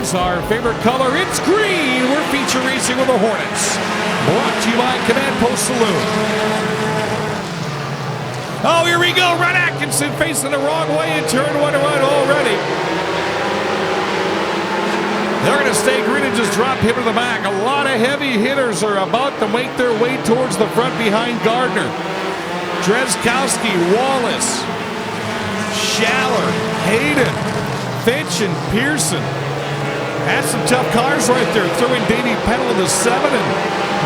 is our favorite color. It's green. We're feature racing with the Hornets. Brought to you by Command Post Saloon. Oh, here we go. Red Atkinson facing the wrong way in turn 1 right already. They're going to stay green and just drop him to the back. A lot of heavy hitters are about to make their way towards the front behind Gardner. Dreskowski, Wallace, Schaller, Hayden, Finch, and Pearson. That's some tough cars right there. Throwing Davey Pennell in the 7 and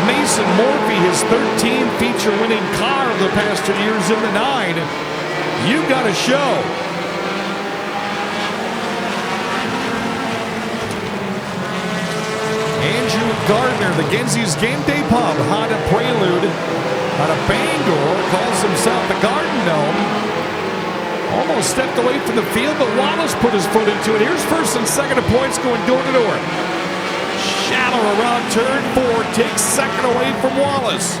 Mason Morphy, his 13 feature-winning car of the past 2 years in the 9. You've got a show. Andrew Gardner, the Genzi's Game Day Pub, Honda Prelude out of Bangor, calls himself the Garden Gnome. Almost stepped away from the field, but Wallace put his foot into it. Here's first and second of points going door to door. Schaller around turn 4, takes second away from Wallace.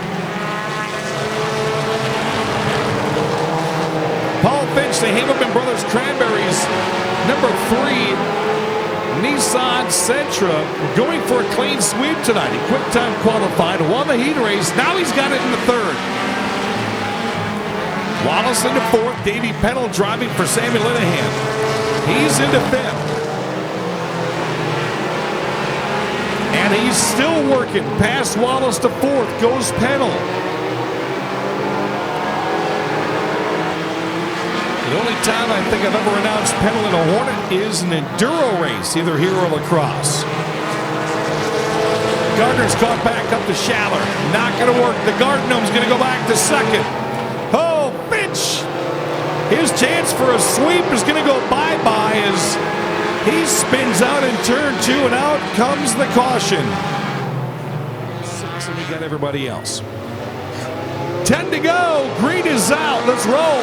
Paul Finch, the Hamilton Brothers Cranberries, number 3. Nissan Sentra going for a clean sweep tonight. He quick time qualified, won the heat race. Now he's got it in the 3rd. Wallace into 4th. Davey Pennell driving for Sammy Linehan. He's into 5th. And he's still working. Past Wallace to 4th goes Pennell. The only time I think I've ever announced Pennell in a Hornet is an enduro race, either here or lacrosse. Gardner's caught back up to Schaller. Not going to work. The Garden Gnome's going to go back to 2nd. Oh, Finch! His chance for a sweep is going to go bye-bye as he spins out in turn 2, and out comes the caution. 6, and we got everybody else. 10 to go. Green is out. Let's roll.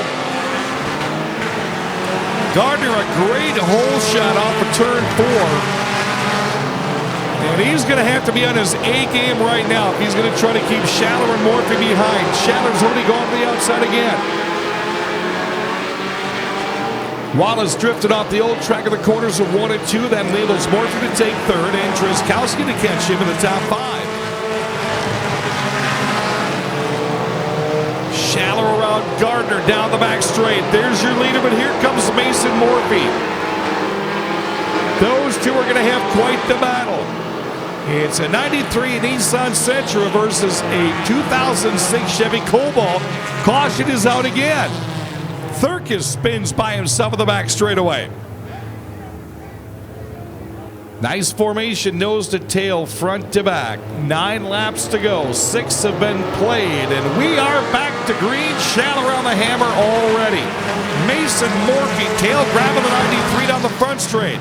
Gardner, a great hole shot off of turn 4. And he's going to have to be on his A game right now if he's going to try to keep Schaller and Morphy behind. Schaller's already gone to the outside again. Wallace drifted off the old track of the corners of 1 and 2, then labels Morphy to take 3rd and Dreskowski to catch him in the top 5. Schaller around Gardner down the back straight. There's your leader, but here comes Mason Morphy. Those two are going to have quite the battle. It's a 93 Nissan Sentra versus a 2006 Chevy Cobalt. Caution is out again. Thurkis spins by himself at the back straightaway. Nice formation, nose to tail, front to back. 9 laps to go. 6 have been played, and we are back to green. Schaller on the hammer already. Mason Morphy tail grabbing the 93 down the front straight.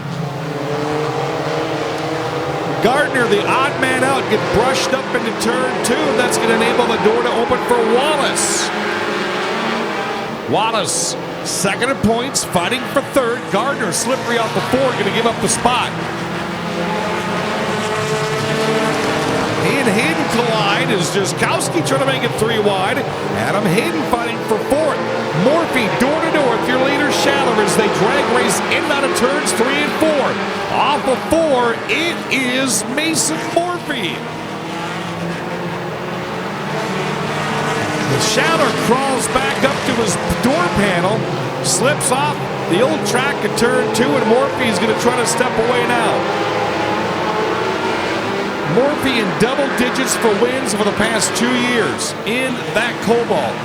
Gardner, the odd man out, get brushed up into turn 2. That's going to enable the door to open for Wallace. Wallace, 2nd in points, fighting for 3rd. Gardner, slippery off the 4, going to give up the spot. He and Hayden collide as Dreskowski trying to make it 3 wide. Adam Hayden fighting for 4th. Morphy door to door with your leader Schaller as they drag race in and out of turns 3 and 4. Off of 4, it is Mason Morphy. Schaller crawls back up to his door panel, slips off the old track at turn 2, and Morphy is going to try to step away now. Morphy in double digits for wins for the past 2 years in that Cobalt.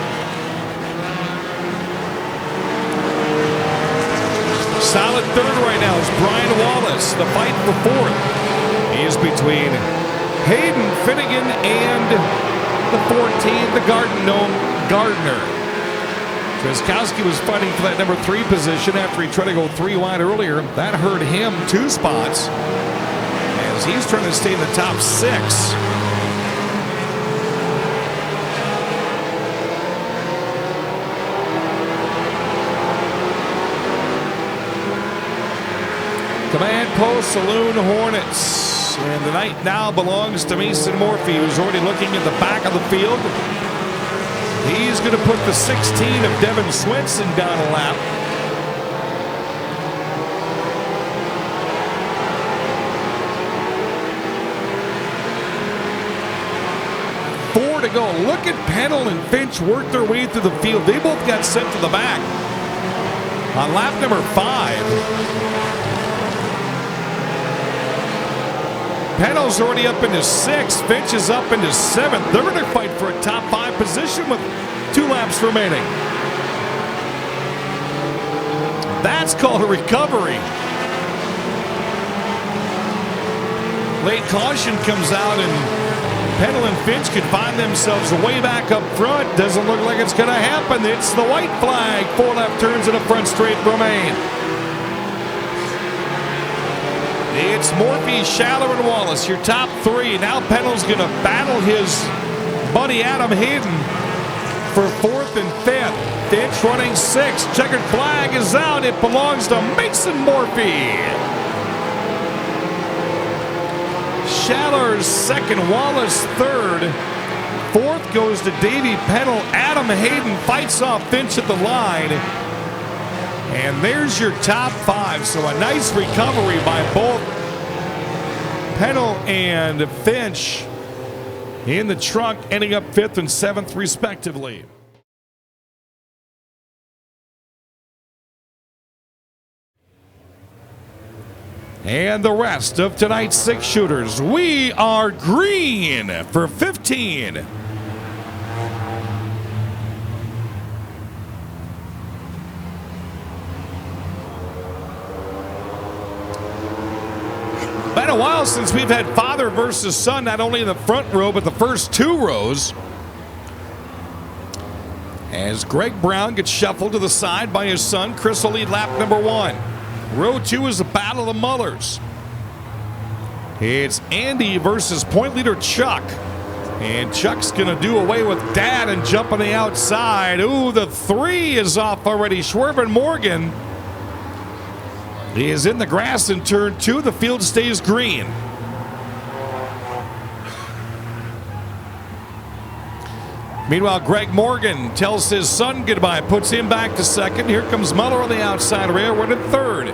Solid 3rd right now is Brian Wallace. The fight for 4th is between Hayden Finnegan and the 14, the Garden Gnome, Gardner. Dreskowski was fighting for that number 3 position after he tried to go 3 wide earlier. That hurt him 2 spots as he's trying to stay in the top 6. Command Post Saloon Hornets. And the night now belongs to Mason Morphy, who's already looking at the back of the field. He's going to put the 16 of Devin Swinson down a lap. to go. Look at Pennell and Finch work their way through the field. They both got sent to the back on lap number 5. Pennell's already up into 6th. Finch is up into 7th. They're going to fight for a top 5 position with 2 laps remaining. That's called a recovery. Late caution comes out, and Pennell and Finch could find themselves way back up front. Doesn't look like it's going to happen. It's the white flag. 4 left turns and a front straight remain. It's Morphy, Schaller, and Wallace, your top 3. Now Pennell's going to battle his buddy Adam Hayden for 4th and 5th. Finch running 6th. Checkered flag is out. It belongs to Mason Morphy. Schaller 2nd, Wallace 3rd. 4th goes to Davey Pennell. Adam Hayden fights off Finch at the line. And there's your top 5. So a nice recovery by both Pennell and Finch in the trunk, ending up 5th and 7th respectively. And the rest of tonight's 6 shooters, we are green for 15. Been a while since we've had father versus son, not only in the front row, but the first 2 rows. As Greg Brown gets shuffled to the side by his son, Chris will lead lap number 1. Row 2 is the Battle of the Mullers. It's Andy versus point leader Chuck. And Chuck's going to do away with Dad and jump on the outside. Ooh, the 3 is off already. Schwerben Morgan is in the grass in turn 2. The field stays green. Meanwhile, Greg Morgan tells his son goodbye, puts him back to 2nd. Here comes Muller on the outside railroad at 3rd.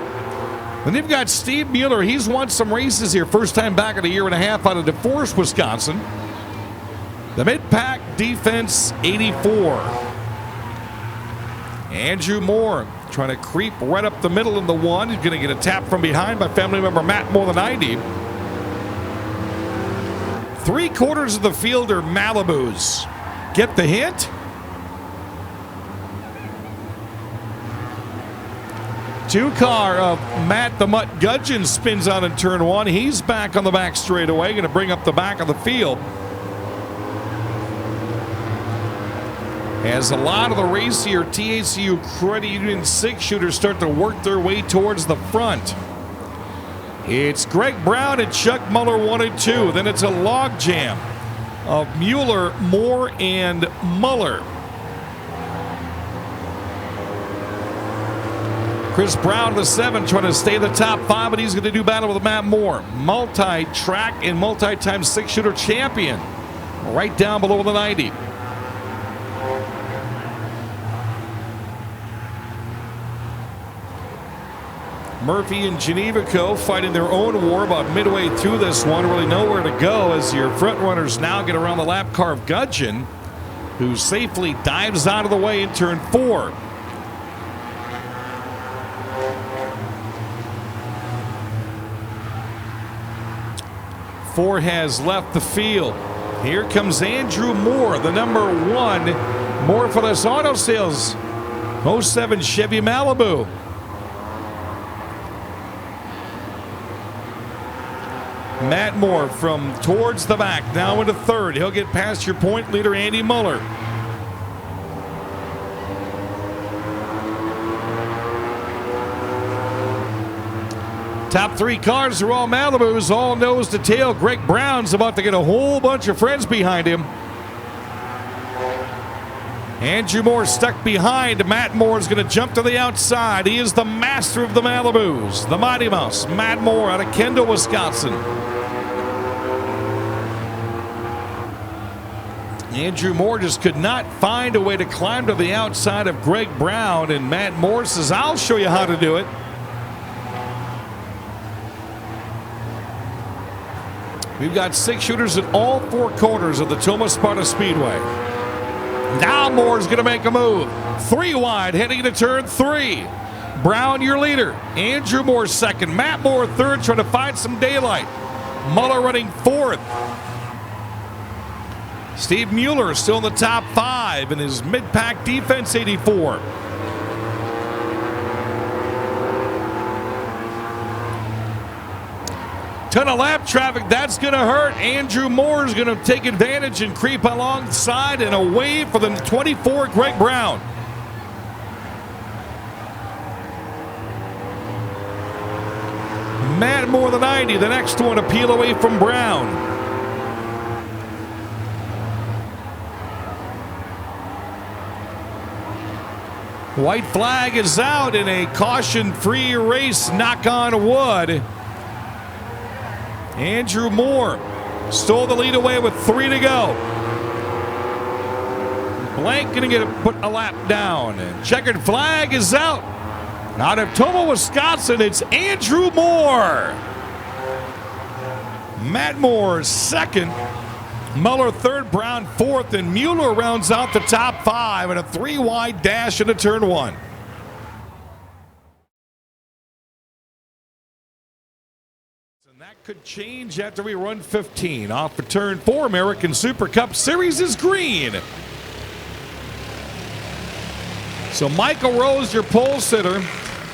Then you've got Steve Mueller. He's won some races here. First time back in a year and a half out of DeForest, Wisconsin. The mid-pack defense, 84. Andrew Moore trying to creep right up the middle in the 1. He's going to get a tap from behind by family member Matt Moore, the 90. 3/4 of the field are Malibus. Get the hint? Two-car of Matt the Mutt Gudgeon spins out in turn 1. He's back on the back straightaway, going to bring up the back of the field. As a lot of the racier TACU Credit Union 6 shooters start to work their way towards the front. It's Greg Brown and Chuck Muller 1 and 2. Then it's a logjam of Mueller, Moore, and Muller. Chris Brown, the 7, trying to stay in the top 5, but he's going to do battle with Matt Moore. Multi-track and multi-time 6-shooter champion. Right down below the 90. Murphy and Geneva Co. fighting their own war about midway through this one. Really nowhere to go as your front runners now get around the lap car of Gudgeon, who safely dives out of the way in turn 4. Four has left the field. Here comes Andrew Moore, the number 1. Moore for this auto sales. 07 Chevy Malibu. Matt Moore from towards the back, now into 3rd. He'll get past your point leader, Andy Muller. Top 3 cars are all Malibus, all nose to tail. Greg Brown's about to get a whole bunch of friends behind him. Andrew Moore stuck behind. Matt Moore's going to jump to the outside. He is the master of the Malibus, the Mighty Mouse, Matt Moore out of Kendall, Wisconsin. Andrew Moore just could not find a way to climb to the outside of Greg Brown, and Matt Moore says, I'll show you how to do it. We've got 6 shooters in all 4 corners of the Tomah-Sparta Speedway. Now Moore's going to make a move. 3 wide, heading into turn 3. Brown, your leader. Andrew Moore second. Matt Moore third, trying to find some daylight. Muller running 4th. Steve Mueller still in the top 5 in his mid-pack defense 84. Ton of lap traffic, that's going to hurt. Andrew Moore is going to take advantage and creep alongside and away for the 24, Greg Brown. Matt Moore, the 90, the next one to peel away from Brown. White flag is out in a caution-free race, knock on wood. Andrew Moore stole the lead away with 3 to go. Blank going to put a lap down, and checkered flag is out. Out of Tomah, Wisconsin, it's Andrew Moore. Matt Moore second, Muller third, Brown 4th, and Mueller rounds out the top 5 in a 3-wide dash into turn 1. And that could change after we run 15. Off for turn 4, American Supercup Series is green. So Michael Rose, your pole sitter,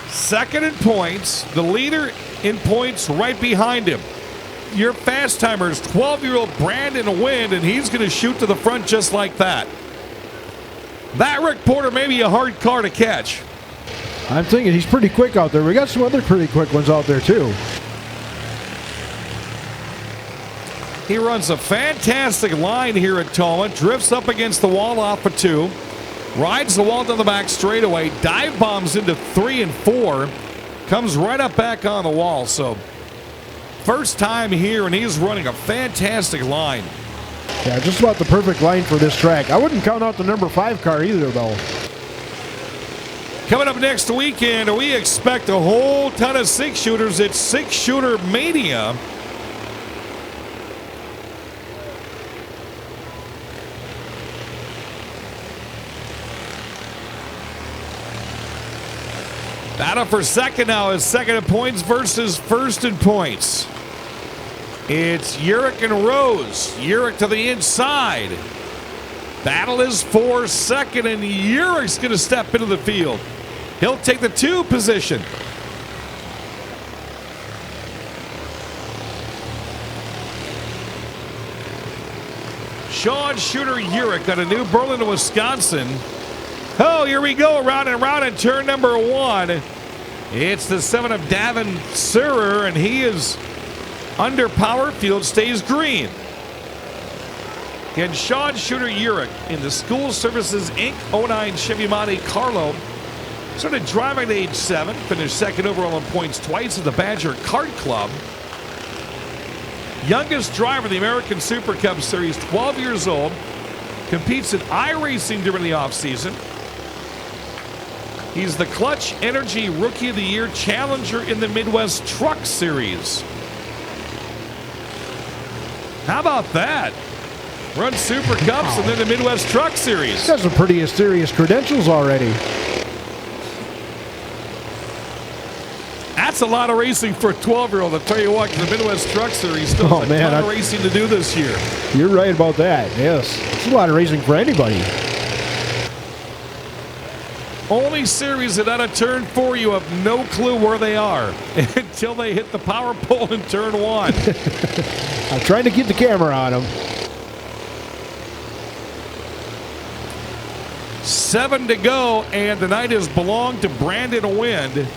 second in points, the leader in points right behind him. Your fast timer is 12-year-old Brandon Wind, and he's going to shoot to the front just like that. That Rick Porter may be a hard car to catch. I'm thinking he's pretty quick out there. We got some other pretty quick ones out there too. He runs a fantastic line here at Tomah, drifts up against the wall off of 2. Rides the wall down the back straightaway, dive bombs into 3 and 4, comes right up back on the wall. So first time here, and he's running a fantastic line. Yeah, just about the perfect line for this track. I wouldn't count out the number 5 car either, though. Coming up next weekend, we expect a whole ton of 6-shooters. It's 6-shooter mania. Battle for second now is second in points versus first in points. It's Urich and Rose. Urich to the inside. Battle is for second, and Urich's going to step into the field. He'll take the 2 position. Sean Shooter Urich out of New Berlin, Wisconsin. Oh, here we go, round and round in turn number 1. It's the 7 of Davin Surer, and he is under power. Field stays green. And Sean Shooter Urich in the School Services Inc. 09 Chevy Monte Carlo. Started driving at age 7, finished second overall in points twice at the Badger Kart Club. Youngest driver in the American Supercup Series, 12 years old. Competes in iRacing during the offseason. He's the Clutch Energy Rookie of the Year challenger in the Midwest Truck Series. How about that? Run Super Cups and then the Midwest Truck Series. He's got some pretty serious credentials already. That's a lot of racing for a 12-year-old. I'll tell you what, the Midwest Truck Series still has a ton of racing to do this year. You're right about that, yes. It's a lot of racing for anybody. Only series that out of turn 4 you have no clue where they are until they hit the power pole in turn 1. I'm trying to keep the camera on them. 7 to go, and the night has belonged to Brandon Wind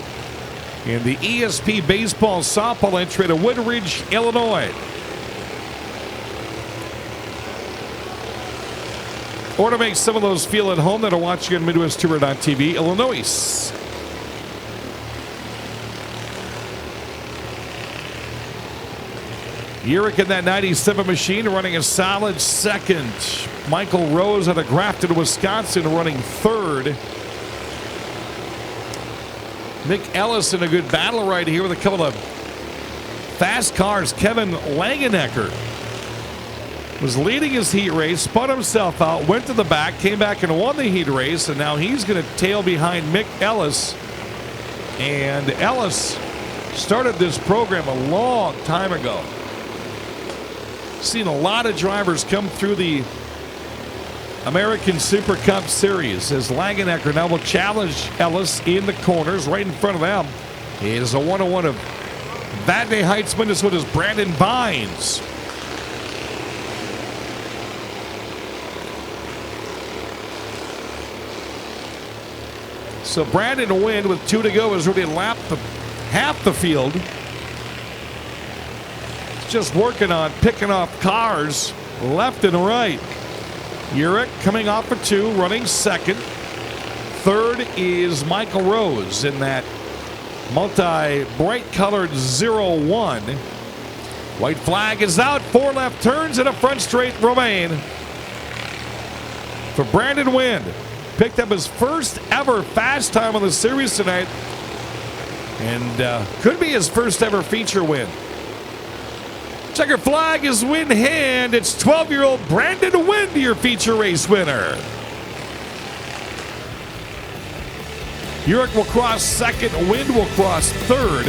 in the ESP Baseball Softball entry to Woodridge, Illinois. Or to make some of those feel at home that are watching on MidwestTourer.tv, Illinois. Urich in that 97 machine running a solid second. Michael Rose out of Grafton, Wisconsin running third. Nick Ellis in a good battle right here with a couple of fast cars. Kevin Langenecker was leading his heat race, spun himself out, went to the back, came back and won the heat race, and now he's going to tail behind Mick Ellis. And Ellis started this program a long time ago. Seen a lot of drivers come through the American Supercup Series as Langenecker now will challenge Ellis in the corners right in front of them. It is a 101 of Vadnais Heights, Minnesota's Brandon Vines. So Brandon Wind with 2 to go has really lapped half the field. Just working on picking off cars left and right. Urich coming off of 2, running second. Third is Michael Rose in that multi-bright colored 01. White flag is out, 4 left turns and a front straight remain for Brandon Wind. Picked up his first ever fast time on the series tonight, and could be his first ever feature win. Checker flag is win hand. It's 12-year-old Brandon Wind, your feature race winner. Urich will cross second. Wind will cross third.